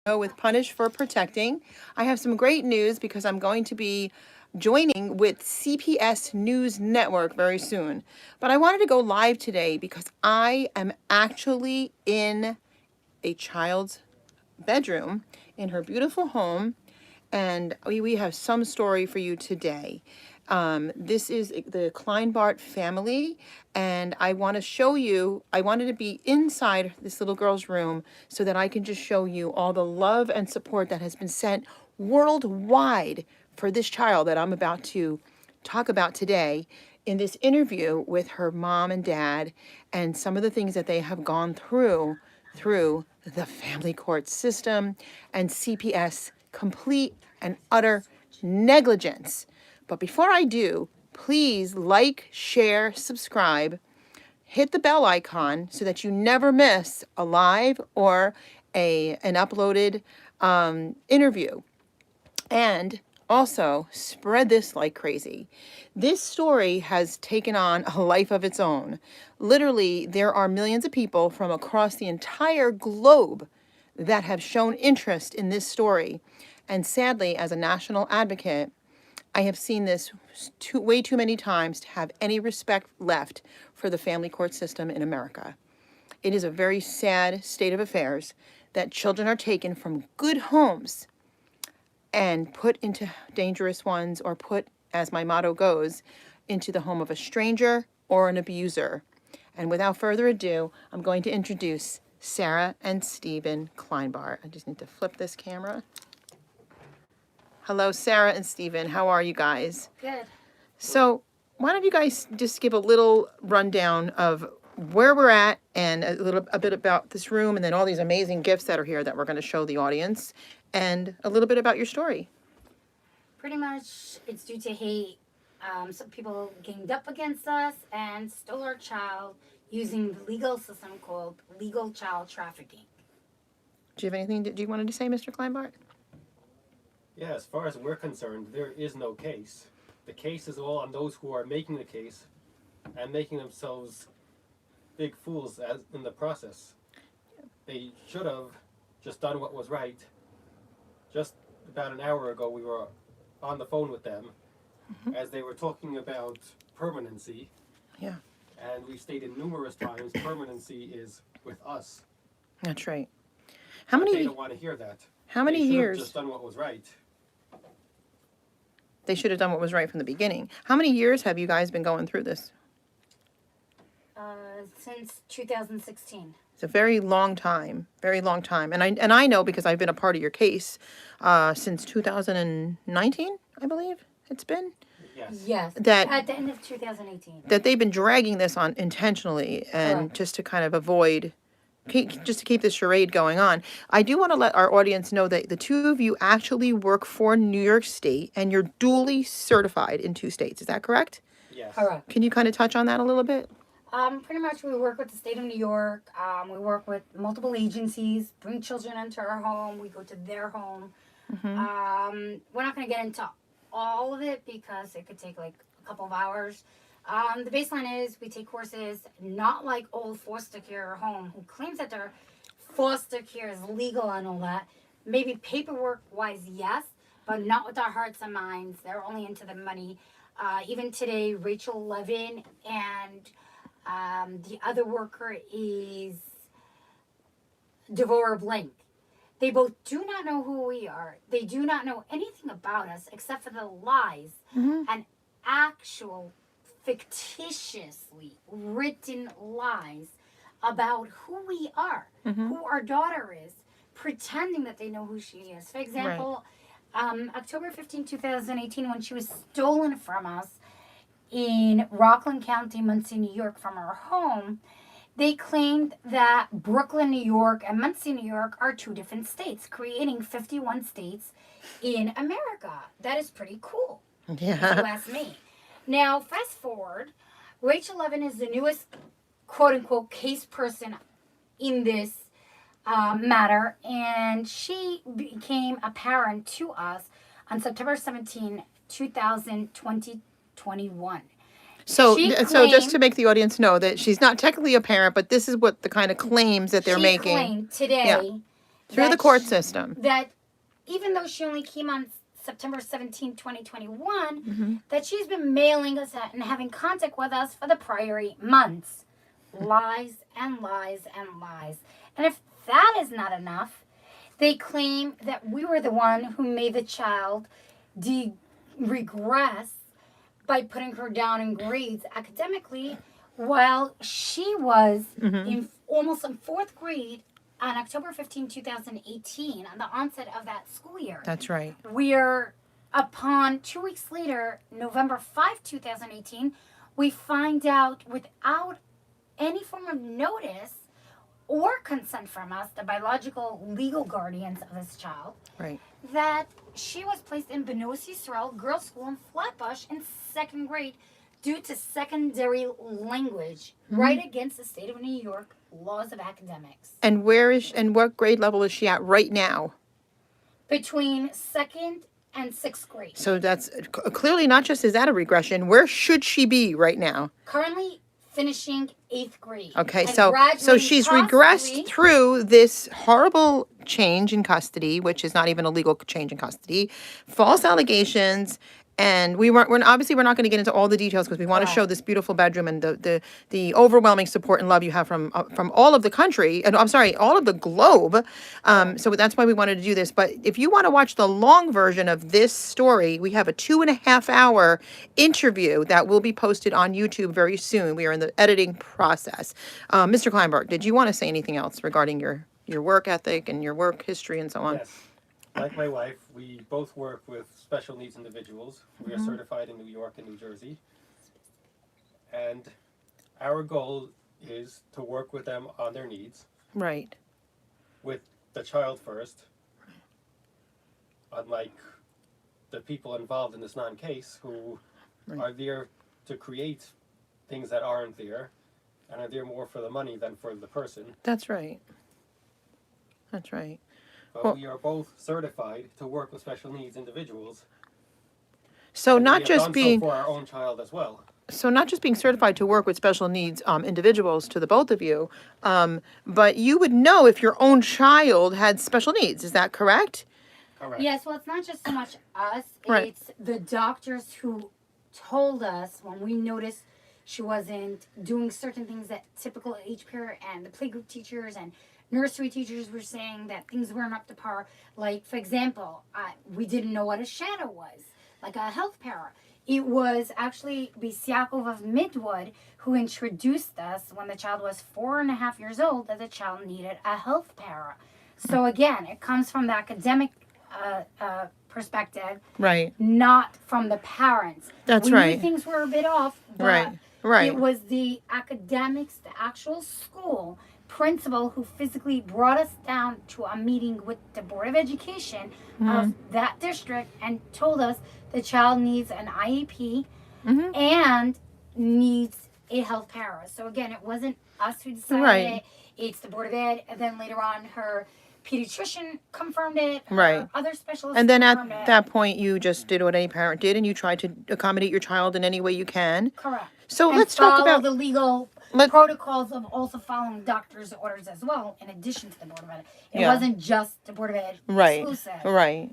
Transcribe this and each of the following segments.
with Punish for Protecting. I have some great news because I'm going to be joining with CPS News Network very soon. But I wanted to go live today because I am actually in a child's bedroom in her beautiful home, and we have some story for you today. This is the Kleinbart family, and I want to show you. I wanted to be inside this little girl's room so that I can just show you all the love and support that has been sent worldwide for this child that I'm about to talk about today in this interview with her mom and dad, and some of the things that they have gone through the family court system and CPS complete and utter negligence. But before I do, please like, share, subscribe, hit the bell icon so that you never miss a live or an uploaded interview. And also spread this like crazy. This story has taken on a life of its own. Literally, there are millions of people from across the entire globe that have shown interest in this story. And sadly, as a national advocate, I have seen this way too many times to have any respect left for the family court system in America. It is a very sad state of affairs that children are taken from good homes and put into dangerous ones, or put, as my motto goes, into the home of a stranger or an abuser. And without further ado, I'm going to introduce Sarah and Stephen Kleinbart. I just need to flip this camera. Hello, Sarah and Stephen. How are you guys? Good. So why don't you guys just give a little rundown of where we're at, and a bit about this room, and then all these amazing gifts that are here that we're going to show the audience, and a little bit about your story. Pretty much, it's due to hate. Some people ganged up against us and stole our child using the legal system called legal child trafficking. Do you have anything do you wanted to say, Mr. Kleinbart? Yeah, as far as we're concerned, there is no case. The case is all on those who are making the case and making themselves big fools as in the process. They should have just done what was right. Just about an hour ago, we were on the phone with them as they were talking about permanency. Yeah. And we stated numerous times permanency is with us. That's right. But they don't want to hear that. How many They should have years? just done what was right. They should have done what was right from the beginning. How many years have you guys been going through this? Since 2016. It's a very long time, and I know because I've been a part of your case since 2019, I believe it's been. Yes. Yes. That at the end of 2018. That they've been dragging this on intentionally, and Correct. just to kind of avoid, just to keep this charade going on. I do want to let our audience know that the two of you actually work for New York State, and you're duly certified in 2 states. Is that correct? Yes. Correct. Can you kind of touch on that a little bit? Pretty much, we work with the state of New York. We work with multiple agencies, bring children into our home. We go to their home. We're not going to get into all of it because it could take like a couple of hours. The baseline is we take courses, not like old foster care home who claims that their foster care is legal and all that. Maybe paperwork-wise, yes, but not with our hearts and minds. They're only into the money. Even today, Rachel Levin and the other worker is Devora Blank. They both do not know who we are. They do not know anything about us except for the lies and actual fictitiously written lies about who we are, who our daughter is, pretending that they know who she is. For example, October 15, 2018, when she was stolen from us in Rockland County, Muncie, New York, from our home, they claimed that Brooklyn, New York, and Muncie, New York are 2 different states, creating 51 states in America. That is pretty cool, if you ask me. Now, fast forward, Rachel Levin is the newest, quote-unquote, case person in this matter, and she became apparent to us on September 17, 2021. So just to make the audience know that she's not technically a parent, but this is what the kind of claims that they're making. She claimed today Through the court system. That even though she only came on September 17, 2021, that she's been mailing us and having contact with us for the prior 8 months. Lies and lies and lies. And if that is not enough, they claim that we were the one who made the child regress by putting her down in grades academically, while she was almost in 4th grade on October 15, 2018, on the onset of that school year. That's right. We're upon 2 weeks later, November 5, 2018, we find out without any form of notice or consent from us, the biological legal guardians of this child, Right. that she was placed in Benoist Yisrael Girls' School in Flatbush in 2nd grade due to secondary language, right against the state of New York laws of academics. And what grade level is she at right now? Between 2nd and 6th grade. So that's clearly not just is that a regression. Where should she be right now? Currently finishing 8th grade. Okay, and so graduating she's possibly- regressed through this horrible change in custody, which is not even a legal change in custody, false allegations, and we're not going to get into all the details because we want to show this beautiful bedroom and the overwhelming support and love you have from all of the country, and I'm sorry, all of the globe. So that's why we wanted to do this. But if you want to watch the long version of this story, we have a 2.5-hour interview that will be posted on YouTube very soon. We are in the editing process. Mr. Kleinberg, did you want to say anything else regarding your work ethic and your work history and so on? Yes. Like my wife, we both work with special needs individuals. We are certified in New York and New Jersey. And our goal is to work with them on their needs, Right. with the child first. Unlike the people involved in this non-case who are there to create things that aren't there and are there more for the money than for the person. That's right. That's right. But Well- we are both certified to work with special needs individuals. So And we not have just done being so for our own child as well. certified to work with special needs individuals to the both of you, but you would know if your own child had special needs. Is that correct? Correct. Yes, well, it's not just so much us. Right. It's the doctors who told us when we noticed she wasn't doing certain things that typical age peer and the playgroup teachers and nursery teachers were saying that things weren't up to par. Like, for example, we didn't know what a shadow was, like a health para. It was actually Bisiakov of Midwood who introduced us when the child was 4.5 years old that the child needed a health para. So again, it comes from the academic perspective, Right. not from the parents. That's we right. knew things were a bit off, but Right. Right. it was the academics, the actual school principal who physically brought us down to a meeting with the Board of Education of that district and told us the child needs an IEP and needs a health para. So again, it wasn't us who decided Right. it. It's the Board of Ed, and then later on her pediatrician confirmed it. Her Right. other specialists And then at confirmed it. that point, you just did what any parent did, and you tried to accommodate your child in any way you can. Correct. So And let's talk follow about the legal let- protocols of also following doctor's orders as well, in addition to the Board of Ed. It Yeah. wasn't just the Board of Ed right, exclusive. right.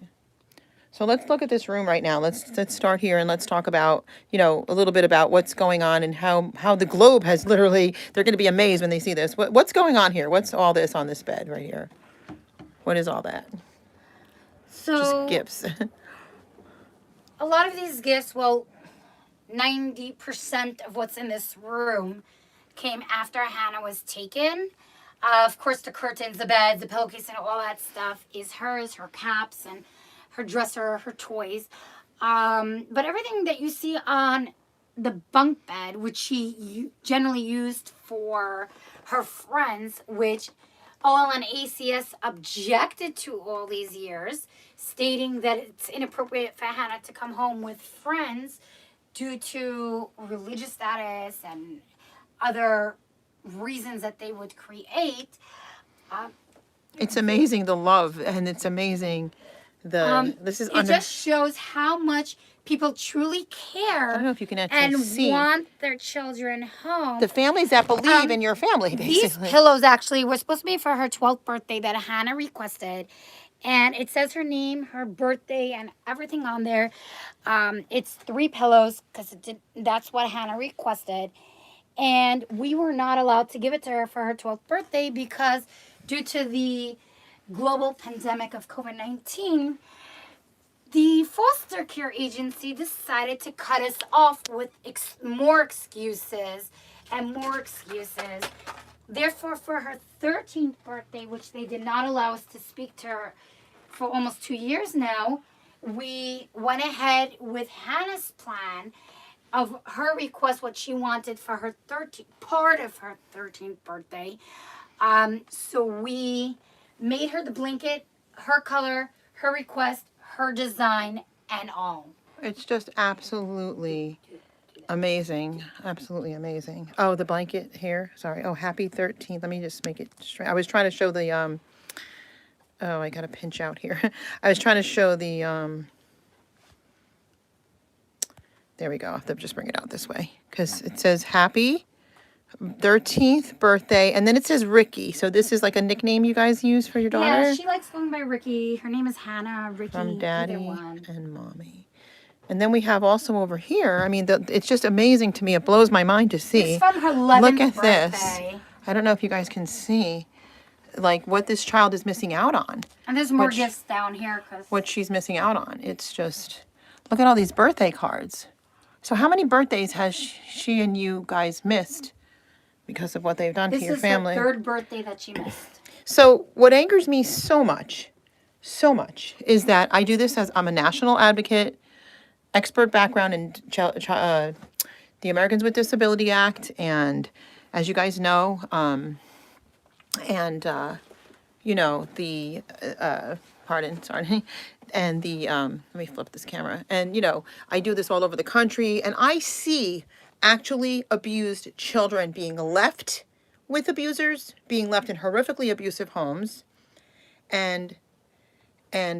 So let's look at this room right now. Let's start here and let's talk about, a little bit about what's going on and how the globe has literally. They're going to be amazed when they see this. What's going on here? What's all this on this bed right here? What is all that? So Just gifts. a lot of these gifts, 90% of what's in this room came after Hannah was taken. Of course, the curtains, the beds, the pillowcase, and all that stuff is hers, her caps, and her dresser, her toys. But everything that you see on the bunk bed, which she generally used for her friends, which OL and ACS objected to all these years, stating that it's inappropriate for Hannah to come home with friends due to religious status and other reasons that they would create. It's amazing the love, and it's amazing this is It just shows how much people truly care I don't know if you can actually and see. want their children home. The families that believe in your family, These basically. pillows actually were supposed to be for her 12th birthday that Hannah requested. And it says her name, her birthday, and everything on there. It's 3 pillows because that's what Hannah requested. And we were not allowed to give it to her for her 12th birthday because due to the global pandemic of COVID-19, the foster care agency decided to cut us off with more excuses and more excuses. Therefore, for her 13th birthday, which they did not allow us to speak to her for almost 2 years now, we went ahead with Hannah's plan of her request, what she wanted for her 13th birthday. So we made her the blanket, her color, her request, her design, and all. It's just absolutely amazing. Absolutely amazing. Oh, the blanket here. Sorry. Oh, happy 13th. Let me just make it straight. I was trying to show the, oh, I got to pinch out here. I was trying to show the, there we go. I'll have to just bring it out this way because it says happy 13th birthday. And then it says Ricky. So this is like a nickname you guys use for your daughter? Yeah, she likes going by Ricky. Her name is Hannah, Ricky, From Daddy either one. and Mommy. And then we have also over here, I mean, it's just amazing to me. It blows my mind to see. It's from her 11th Look at birthday. this. I don't know if you guys can see, like, what this child is missing out on. And there's more Which- gifts down here. What she's missing out on. It's just, look at all these birthday cards. So how many birthdays has she and you guys missed because of what they've done This to your is family? her 3rd birthday that she missed. So what angers me so much, is that I do this as I'm a national advocate, expert background in the Americans with Disability Act, and as you guys know, you know, the, pardon, sorry, and the, let me flip this camera, and, you know, I do this all over the country, and I see actually abused children being left with abusers, being left in horrifically abusive homes, and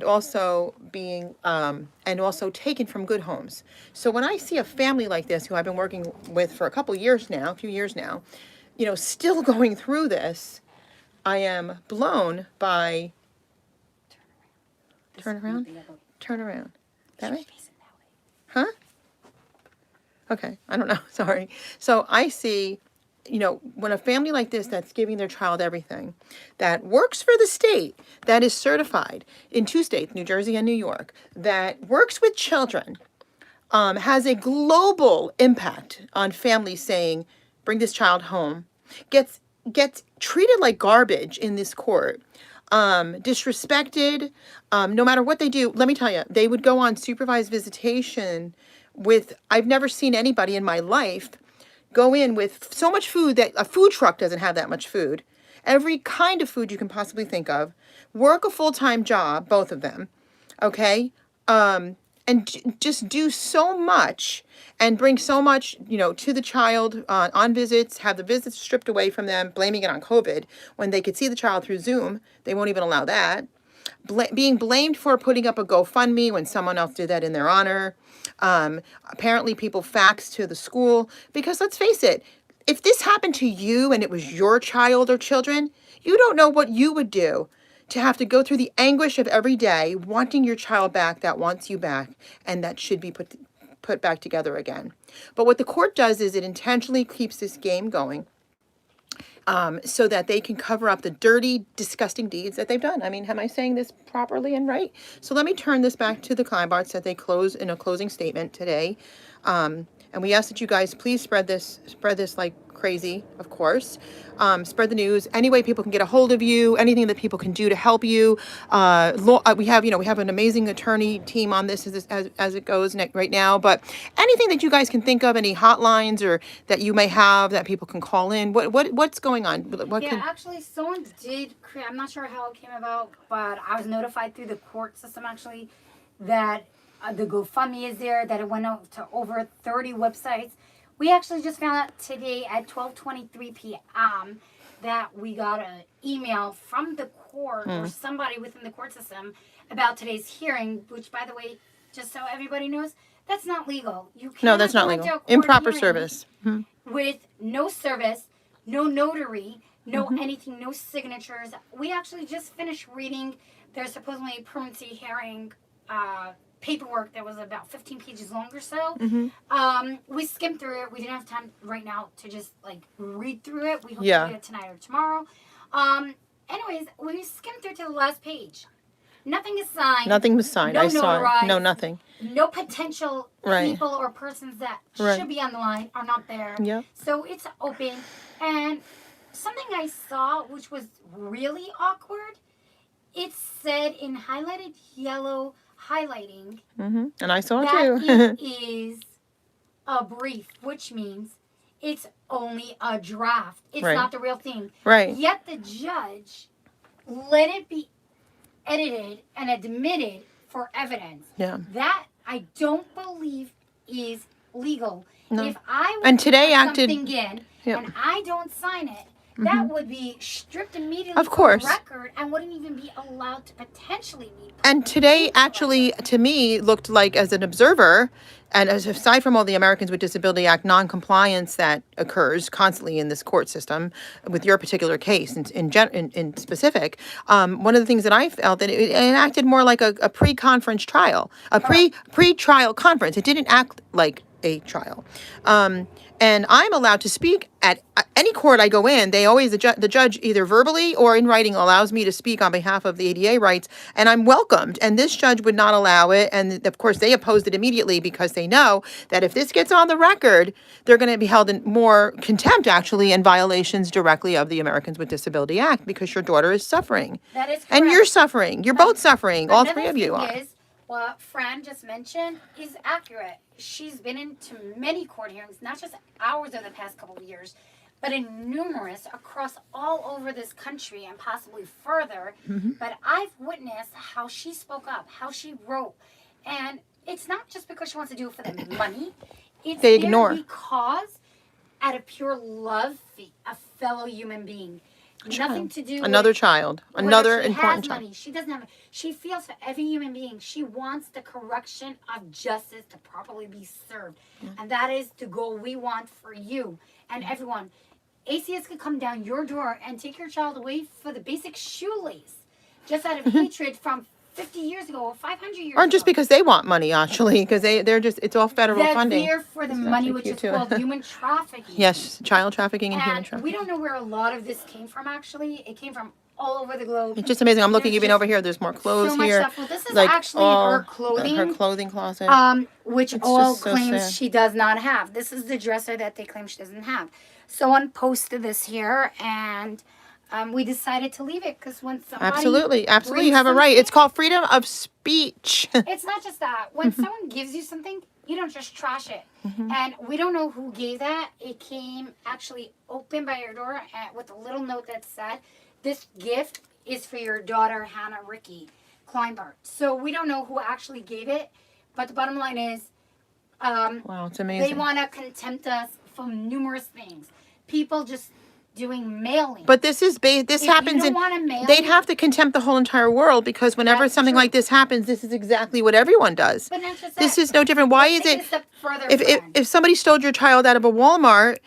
also being and also taken from good homes. So when I see a family like this, who I've been working with for a few years now, you know, still going through this, I am blown by. Turn around. That way? Huh? Okay, I don't know. Sorry. So I see, you know, when a family like this that's giving their child everything, that works for the state, that is certified in 2 states, New Jersey and New York, that works with children, has a global impact on families saying, bring this child home, gets treated like garbage in this court, disrespected, no matter what they do. Let me tell you, they would go on supervised visitation with, I've never seen anybody in my life go in with so much food that a food truck doesn't have that much food. Every kind of food you can possibly think of. Work a full-time job, both of them, okay? Just do so much and bring so much, you know, to the child on visits, have the visits stripped away from them, blaming it on COVID. When they could see the child through Zoom, they won't even allow that. Being blamed for putting up a GoFundMe when someone else did that in their honor. Apparently people faxed to the school because let's face it, if this happened to you and it was your child or children, you don't know what you would do to have to go through the anguish of every day wanting your child back that wants you back and that should be put back together again. But what the court does is it intentionally keeps this game going. So that they can cover up the dirty, disgusting deeds that they've done. I mean, am I saying this properly and right? So let me turn this back to the Kleinbarts that they close in a closing statement today. And we ask that you guys please spread this like crazy, of course. Spread the news. Any way people can get a hold of you, anything that people can do to help you. We have an amazing attorney team on this as it goes right now. But anything that you guys can think of, any hotlines or that you may have that people can call in. What's going on? Actually, someone did create. I'm not sure how it came about, but I was notified through the court system actually that the GoFundMe is there. That it went out to over 30 websites. We actually just found out today at 12:23 p.m. that we got an email from the court or somebody within the court system about today's hearing, which, by the way, just so everybody knows, That's not legal. You can't. No, that's not go into legal. a court Improper hearing service. with no service, no notary, no anything, no signatures. We actually just finished reading their supposedly permanency hearing paperwork that was about 15 pages long or so. We skimmed through it. We didn't have time right now to just like read through it. We hope to read it tonight or tomorrow. Anyways, we skimmed through to the last page. Nothing is signed. Nothing was signed. No I saw notarized. it. No, nothing. No potential people or persons that should be on the line are not there. Yep. So it's open. And something I saw, which was really awkward, it said in highlighted yellow highlighting And I saw it that too. it is a brief, which means it's only a draft. It's not the real thing. Right. Yet the judge let it be edited and admitted for evidence. Yeah. That I don't believe is legal. No. If I And today acted- something in Yep. and I don't sign it, that would be stripped immediately Of course. from the record and wouldn't even be allowed to potentially be. And today actually, to me, looked like, as an observer, and as aside from all the Americans with Disability Act non-compliance that occurs constantly in this court system, with your particular case in specific, one of the things that I felt that it acted more like a pre-conference trial, a pre-trial conference. It didn't act like a trial. And I'm allowed to speak at any court I go in. They always, the judge either verbally or in writing allows me to speak on behalf of the ADA rights, and I'm welcomed. And this judge would not allow it. And of course, they opposed it immediately because they know that if this gets on the record, they're going to be held in more contempt, actually, and violations directly of the Americans with Disability Act, because your daughter is suffering. That is correct. And you're suffering. You're both suffering. All three of you Another are. thing is, what Fran just mentioned is accurate. She's been into many court hearings, not just ours over the past couple of years, but in numerous across all over this country and possibly further. But I've witnessed how she spoke up, how she wrote. And it's not just because she wants to do it for the money. It's They ignore. because out of pure love for a fellow human being. Nothing to do Another with child. whether Another she important has child. money. She doesn't have it. She feels for every human being. She wants the correction of justice to properly be served. And that is the goal we want for you and everyone. ACS could come down your door and take your child away for the basic shoelace just out of hatred from 50 years ago or 500 years ago. Or just because they want money, actually, because they're just, it's all federal They're funding. there for the It's money, actually which cute is too. called human trafficking. Yes, child trafficking and human And trafficking. we don't know where a lot of this came from, actually. It came from all over the globe. It's just amazing. I'm looking There's even just over here. There's more clothes so much here. stuff. Well, this is like actually all her clothing. Her clothing closet. Which It's all just so claims sad. she does not have. This is the dresser that they claim she doesn't have. Someone posted this here, and we decided to leave it because when somebody Absolutely. You brings have a right. something- It's called freedom of speech. It's not just that. When someone gives you something, you don't just trash it. And we don't know who gave that. It came actually open by your door with a little note that said, "This gift is for your daughter, Hannah Ricky Kleinbart." So we don't know who actually gave it. But the bottom line is, Wow, it's amazing. they want to contempt us for numerous things. People just doing mailing. But this is this If happens you in. don't want to mail, They'd have to contempt the whole entire world, because whenever That's something true. like this happens, this is exactly what everyone does. But not just This that. is no different. Why Let's is take it? a step further, If Fran. somebody stole your child out of a Walmart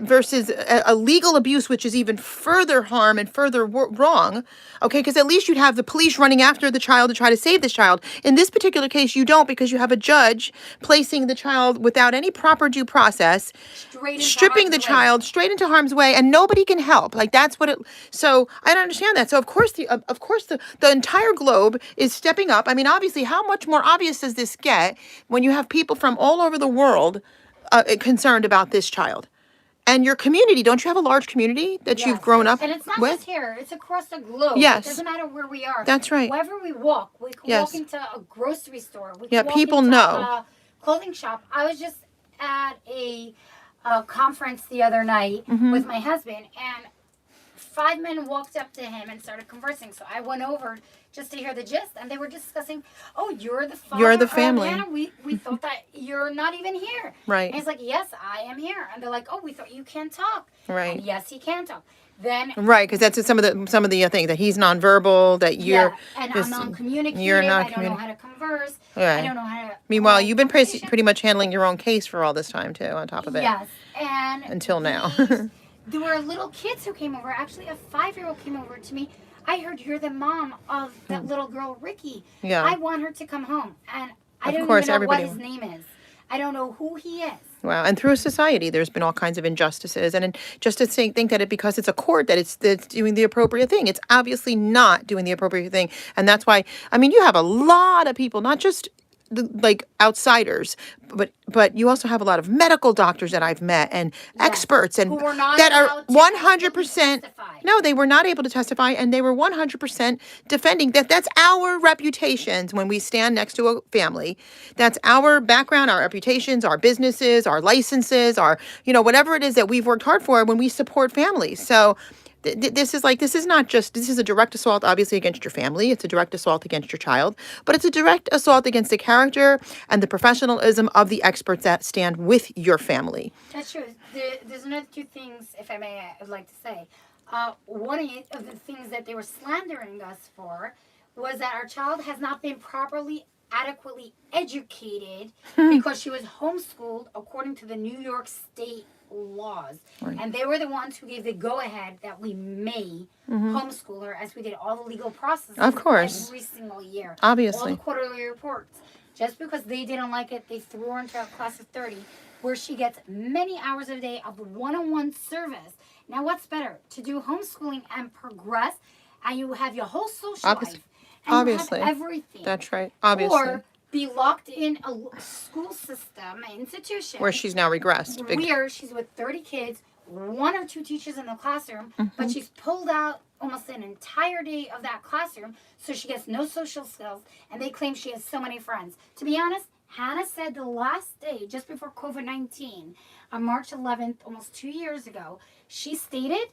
versus a legal abuse, which is even further harm and further wrong, okay, because at least you'd have the police running after the child to try to save this child. In this particular case, you don't, because you have a judge placing the child without any proper due process, Straight into stripping the harm's way. child straight into harm's way, and nobody can help. Like, that's what it. So I don't understand that. So of course the entire globe is stepping up. I mean, obviously, how much more obvious does this get when you have people from all over the world concerned about this child? And your community, don't you have a large community that Yes. you've grown up And it's not with? just here, it's across the globe. Yes. It doesn't matter where we are. That's right. Wherever we walk, we can Yes. walk into a grocery store. We can Yeah, walk people into know. a clothing shop. I was just at a conference the other night Mm-hmm. with my husband, and 5 men walked up to him and started conversing. So I went over just to hear the gist, and they were discussing, "Oh, you're the father You're the of family. Hannah. We thought that you're not even here." Right. And he's like, "Yes, I am here." And they're like, "Oh, we thought you can't talk." Right. And yes, he can talk. then Right, because that's some of the things that he's nonverbal, that you're and this, I'm non-communicative. you're I not don't know how to converse. Right. I don't know how to. Meanwhile, hold you've been conversation. pretty much handling your own case for all this time too. On top of it, Yes, and until now. there were little kids who came over. Actually, a 5-year-old came over to me. I heard you're the mom of that little girl, Ricky. Yeah. I want her to come home, and I Of don't course, even know what everybody his name is. I don't know who he is. Wow, and through society, there's been all kinds of injustices, and just to think that because it's a court that it's doing the appropriate thing, it's obviously not doing the appropriate thing, and that's why I mean you have a lot of people, not just like outsiders, but you also have a lot of medical doctors that I've met and experts and Who were not that are allowed to 100%. testify. No, they were not able to testify, and they were 100% defending that. That's our reputations when we stand next to a family. That's our background, our reputations, our businesses, our licenses, our whatever it is that we've worked hard for when we support families. So. This is not just, this is a direct assault, obviously, against your family. It's a direct assault against your child, but it's a direct assault against the character and the professionalism of the experts that stand with your family. That's true. There's another two things, if I may, I would like to say. One of the things that they were slandering us for was that our child has not been properly, adequately educated because she was homeschooled according to the New York State laws. Right. And they were the ones who gave the go-ahead that we may homeschool her, as we did all the legal processes. Of course. Every single year. Obviously. All the quarterly reports. Just because they didn't like it, they threw her into a class of 30 where she gets many hours a day of one-on-one service. Now, what's better? To do homeschooling and progress, and you have your whole social life. And Obviously. you have everything. That's right. Obviously. Or be locked in a school system, an institution. Where she's now regressed. Where she's with 30 kids, 1 or 2 teachers in the classroom, but she's pulled out almost an entire day of that classroom, so she gets no social skills, and they claim she has so many friends. To be honest, Hannah said the last day, just before COVID-19, on March 11th, almost 2 years ago, she stated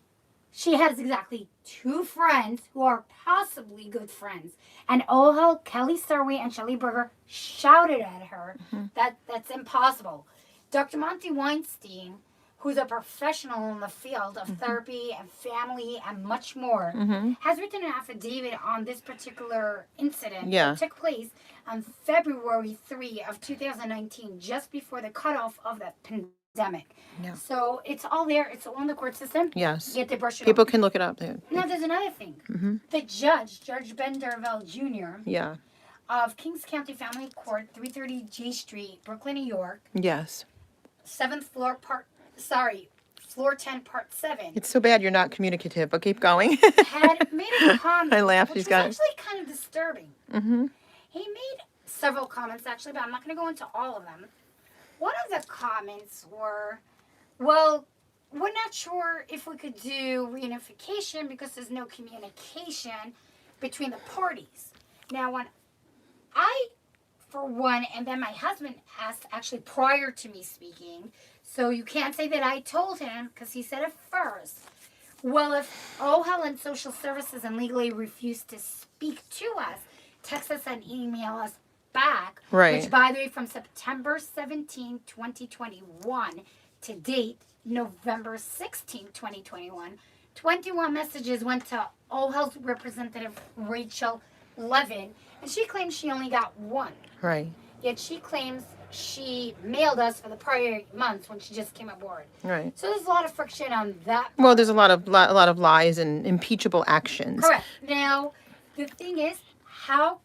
she has exactly 2 friends who are possibly good friends. And oh, how Kelly Sarway and Shelley Berger shouted at her that that's impossible. Dr. Monty Weinstein, who's a professional in the field of therapy and family and much more, has written an affidavit on this particular incident that took place on February 3 of 2019, just before the cutoff of the pandemic. Yeah. So it's all there. It's all in the court system. Yes. You have to brush it People up. can look it up. There. Now, there's another thing. The judge, Judge Ben Darvell Jr., Yeah. of Kings County Family Court, 330 J Street, Brooklyn, New York, Yes. 7th floor, floor 10, part 7. It's so bad you're not communicative, but keep going. Had made a comment. I laugh. Which She's was got it. actually kind of disturbing. He made several comments, actually, but I'm not going to go into all of them. One of the comments were, well, we're not sure if we could do reunification because there's no communication between the parties. Now, when I, for one, and then my husband asked actually prior to me speaking, so you can't say that I told him because he said it first. Well, if OHEL and social services and legally refuse to speak to us, text us and email us back, Right. which, by the way, from September 17, 2021 to date, November 16, 2021, 21 messages went to OHEL's representative, Rachel Levin, and she claims she only got 1. Right. Yet she claims she mailed us for the prior months when she just came aboard. Right. So there's a lot of friction on that. Well, there's a lot of lies and impeachable actions. Correct. Now, the thing is, how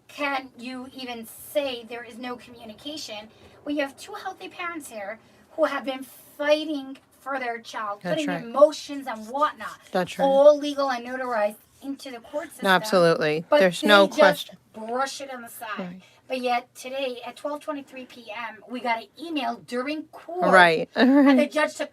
can you even say there is no communication when you have 2 healthy parents here who have been fighting for their child, That's putting right. emotions and whatnot, That's right. all legal and notarized into the court system? Absolutely. But There's they no just question. brush it on the side. Right. But yet today at 12:23 p.m. we got an email during court. Right. And the judge took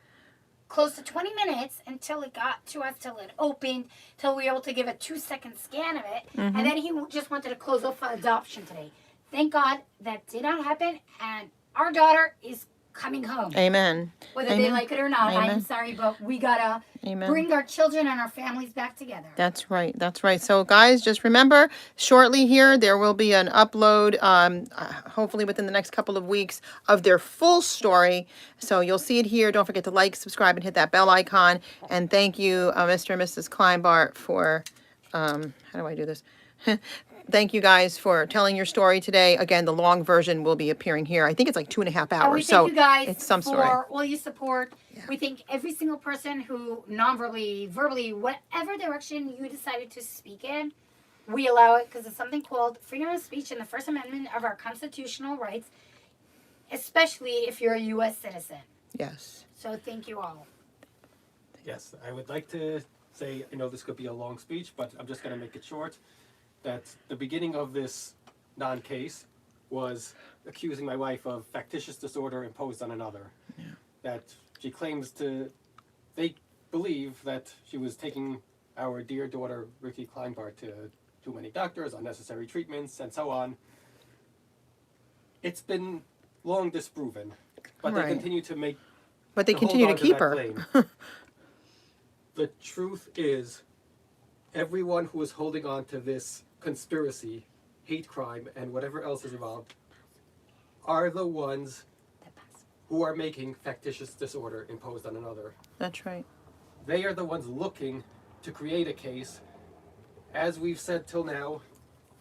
close to 20 minutes until it got to us, till it opened, till we were able to give a 2-second scan of it. And then he just wanted to close off for adoption today. Thank God that did not happen. And our daughter is coming home. Amen. Whether they Amen. like it or not, I'm Amen. sorry, but we gotta Amen. bring our children and our families back together. That's right. That's right. So, guys, just remember, shortly here there will be an upload, hopefully within the next couple of weeks, of their full story. So you'll see it here. Don't forget to like, subscribe, and hit that bell icon. And thank you, Mr. and Mrs. Kleinbart, for how do I do this? Thank you guys for telling your story today. Again, the long version will be appearing here. I think it's like 2.5 hours. And we so thank you guys it's some for story. all your support. We thank every single person who non-verbally, verbally, whatever direction you decided to speak in, we allow it because it's something called freedom of speech in the First Amendment of our constitutional rights, especially if you're a U.S. citizen. Yes. So thank you all. Yes, I would like to say, I know this could be a long speech, but I'm just going to make it short, that the beginning of this non-case was accusing my wife of factitious disorder imposed on another. Yeah. That she claims they believe that she was taking our dear daughter, Ricky Kleinbart, to too many doctors, unnecessary treatments, and so on. It's been long disproven, but Right. they continue to make But they to hold continue to on keep that her. claim. The truth is, everyone who is holding on to this conspiracy, hate crime, and whatever else is involved, are the ones who are making factitious disorder imposed on another. That's right. They are the ones looking to create a case. As we've said till now,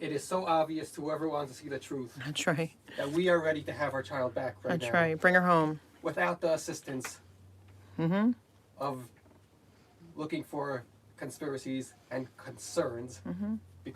it is so obvious to whoever wants to see the truth That's right. that we are ready to have our child back right That's now. right. Bring her home. Without the assistance Mm-hmm. of looking for conspiracies and concerns. Mm-hmm.